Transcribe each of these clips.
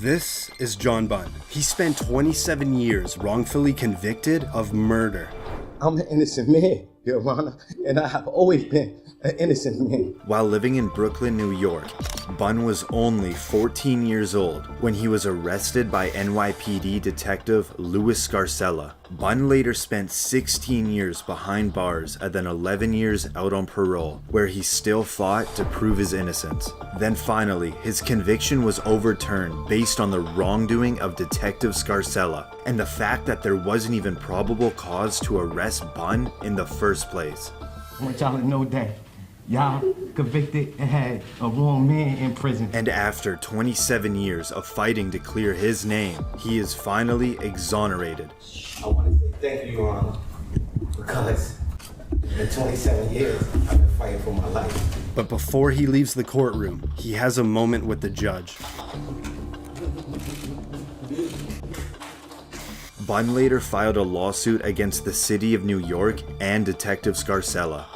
This is John Bunn. He spent 27 years wrongfully convicted of murder. I'm an innocent man, Your Honor, and I have always been an innocent man. While living in Brooklyn, New York, Bunn was only 14 years old when he was arrested by NYPD detective Louis Scarcella. Bunn later spent 16 years behind bars and then 11 years out on parole, where he still fought to prove his innocence. Then finally, his conviction was overturned based on the wrongdoing of Detective Scarcella and the fact that there wasn't even probable cause to arrest Bunn in the first place. I want y'all to know that y'all convicted and had a wrong man in prison. And after 27 years of fighting to clear his name, he is finally exonerated. I want to say thank you, Your Honor, because in 27 years, I've been fighting for my life. But before he leaves the courtroom, he has a moment with the judge. Bunn later filed a lawsuit against the city of New York and Detective Scarcella.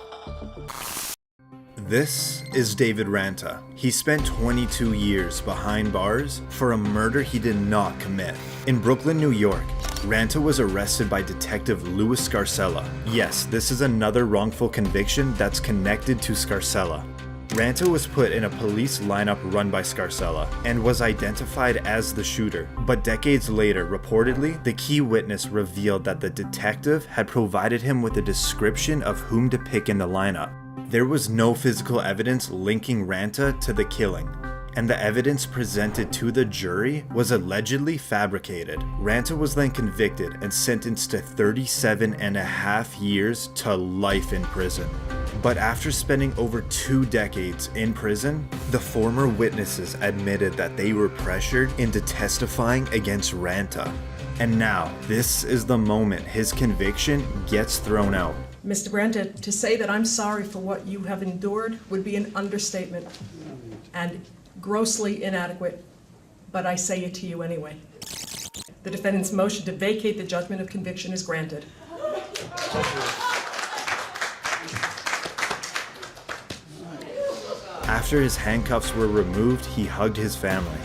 This is David Ranta. He spent 22 years behind bars for a murder he did not commit. In Brooklyn, New York, Ranta was arrested by Detective Louis Scarcella. Yes, this is another wrongful conviction that's connected to Scarcella. Ranta was put in a police lineup run by Scarcella and was identified as the shooter. But decades later, reportedly, the key witness revealed that the detective had provided him with a description of whom to pick in the lineup. There was no physical evidence linking Ranta to the killing, and the evidence presented to the jury was allegedly fabricated. Ranta was then convicted and sentenced to 37.5 years to life in prison. But after spending over 2 decades in prison, the former witnesses admitted that they were pressured into testifying against Ranta. And now, this is the moment his conviction gets thrown out. Mr. Ranta, to say that I'm sorry for what you have endured would be an understatement and grossly inadequate, but I say it to you anyway. The defendant's motion to vacate the judgment of conviction is granted. After his handcuffs were removed, he hugged his family.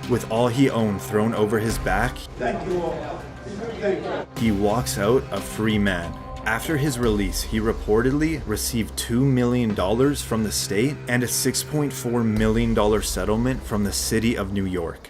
With all he owned thrown over his back, Thank you all. Thank you. he walks out a free man. After his release, he reportedly received $2 million from the state and a $6.4 million settlement from the city of New York.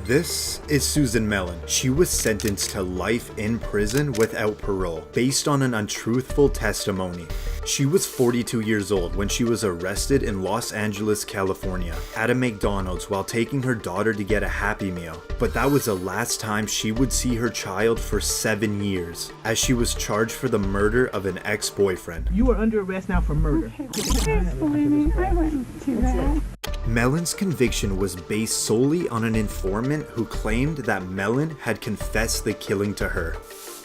This is Susan Mellon. She was sentenced to life in prison without parole based on an untruthful testimony. She was 42 years old when she was arrested in Los Angeles, California, at a McDonald's while taking her daughter to get a Happy Meal. But that was the last time she would see her child for 7 years, as she was charged for the murder of an ex-boyfriend. You are under arrest now for murder. Please believe me, I wouldn't do that. Mellon's conviction was based solely on an informant who claimed that Mellon had confessed the killing to her.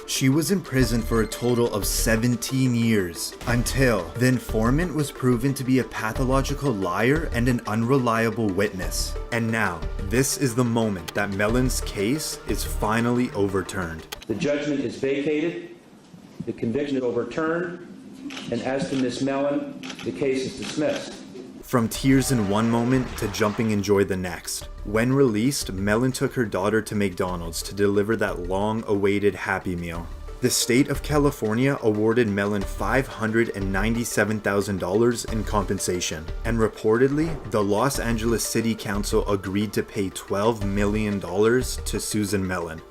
She was in prison for a total of 17 years, until the informant was proven to be a pathological liar and an unreliable witness. And now, this is the moment that Mellon's case is finally overturned. The judgment is vacated, the conviction is overturned, and as to Ms. Mellon, the case is dismissed. From tears in one moment to jumping in joy the next. When released, Mellon took her daughter to McDonald's to deliver that long-awaited Happy Meal. The state of California awarded Mellon $597,000 in compensation, and reportedly, the Los Angeles City Council agreed to pay $12 million to Susan Mellon.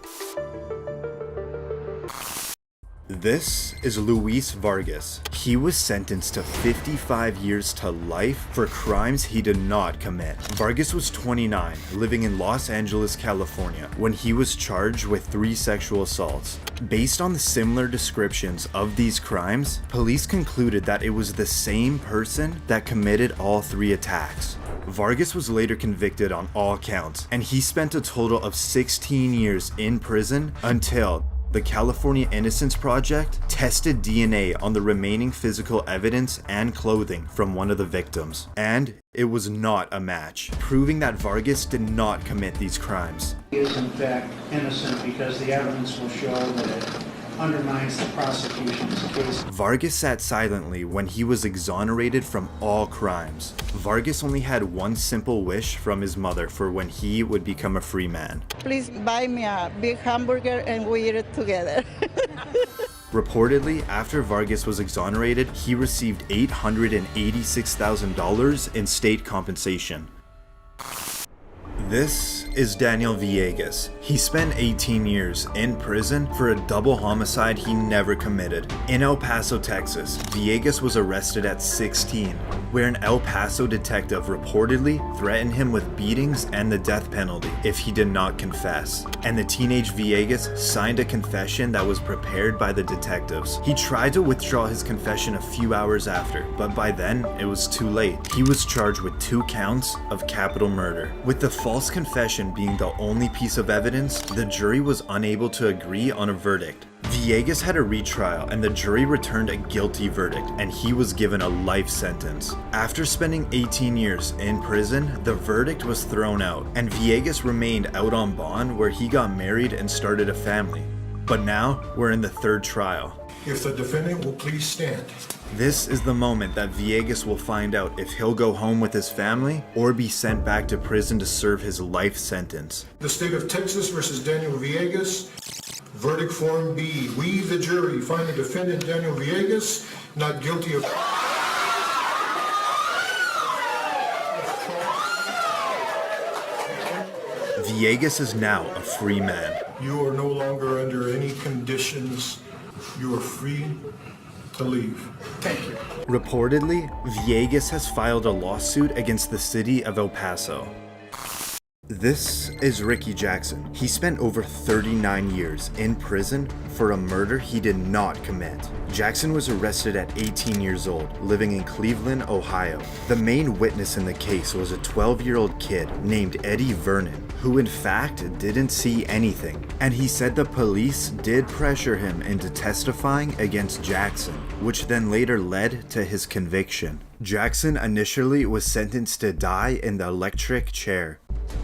This is Luis Vargas. He was sentenced to 55 years to life for crimes he did not commit. Vargas was 29, living in Los Angeles, California, when he was charged with 3 sexual assaults. Based on the similar descriptions of these crimes, police concluded that it was the same person that committed all 3 attacks. Vargas was later convicted on all counts, and he spent a total of 16 years in prison until the California Innocence Project tested DNA on the remaining physical evidence and clothing from one of the victims, and it was not a match, proving that Vargas did not commit these crimes. He is in fact innocent because the evidence will show that undermines the prosecution's case. Vargas sat silently when he was exonerated from all crimes. Vargas only had one simple wish from his mother for when he would become a free man. Please buy me a big hamburger and we eat it together. Reportedly, after Vargas was exonerated, he received $886,000 in state compensation. This is Daniel Villegas. He spent 18 years in prison for a double homicide he never committed. In El Paso, Texas, Villegas was arrested at 16, where an El Paso detective reportedly threatened him with beatings and the death penalty if he did not confess. And the teenage Villegas signed a confession that was prepared by the detectives. He tried to withdraw his confession a few hours after, but by then it was too late. He was charged with 2 counts of capital murder. With the false confession being the only piece of evidence, the jury was unable to agree on a verdict. Villegas had a retrial and the jury returned a guilty verdict and he was given a life sentence. After spending 18 years in prison, the verdict was thrown out and Villegas remained out on bond where he got married and started a family. But now we're in the 3rd trial. If the defendant will please stand. This is the moment that Villegas will find out if he'll go home with his family or be sent back to prison to serve his life sentence. The state of Texas versus Daniel Villegas. Verdict form B. We, the jury, find the defendant Daniel Villegas not guilty of... Villegas is now a free man. You are no longer under any conditions. You are free to leave. Thank you. Reportedly, Villegas has filed a lawsuit against the city of El Paso. This is Ricky Jackson. He spent over 39 years in prison for a murder he did not commit. Jackson was arrested at 18 years old, living in Cleveland, Ohio. The main witness in the case was a 12-year-old kid named Eddie Vernon, who in fact didn't see anything. And he said the police did pressure him into testifying against Jackson, which then later led to his conviction. Jackson initially was sentenced to die in the electric chair.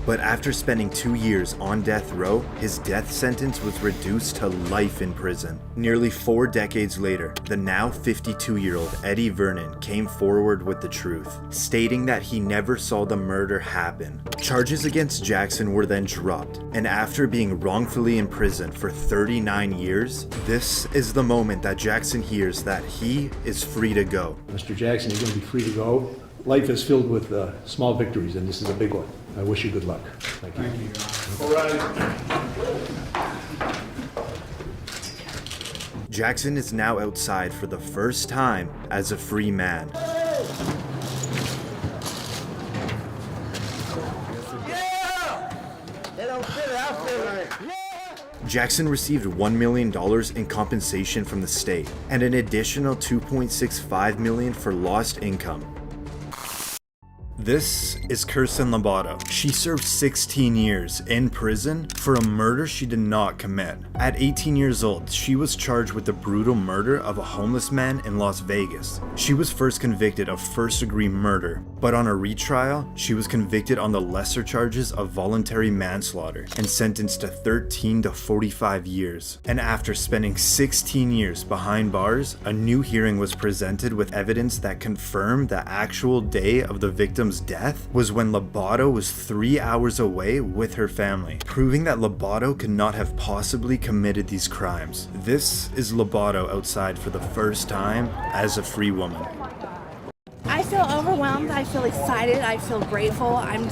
But after spending 2 years on death row, his death sentence was reduced to life in prison. Nearly 4 decades later, the now 52-year-old Eddie Vernon came forward with the truth, stating that he never saw the murder happen. Charges against Jackson were then dropped, and after being wrongfully imprisoned for 39 years, this is the moment that Jackson hears that he is free to go. Mr. Jackson, you're going to be free to go. Life is filled with small victories, and this is a big one. I wish you good luck. Thank you. All right. Jackson is now outside for the first time as a free man. Jackson received $1 million in compensation from the state and an additional $2.65 million for lost income. This is Kirsten Lobato. She served 16 years in prison for a murder she did not commit. At 18 years old, she was charged with the brutal murder of a homeless man in Las Vegas. She was first convicted of first-degree murder, but on a retrial, she was convicted on the lesser charges of voluntary manslaughter and sentenced to 13 to 45 years. And after spending 16 years behind bars, a new hearing was presented with evidence that confirmed the actual day of the victim's death was when Lobato was 3 hours away with her family, proving that Lobato could not have possibly committed these crimes. This is Lobato outside for the first time as a free woman. I feel overwhelmed, I feel excited, I feel grateful, I'm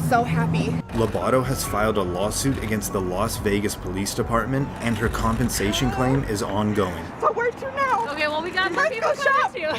so happy. Lobato has filed a lawsuit against the Las Vegas Police Department and her compensation claim is ongoing. So where to now? Okay, well we got more people coming too.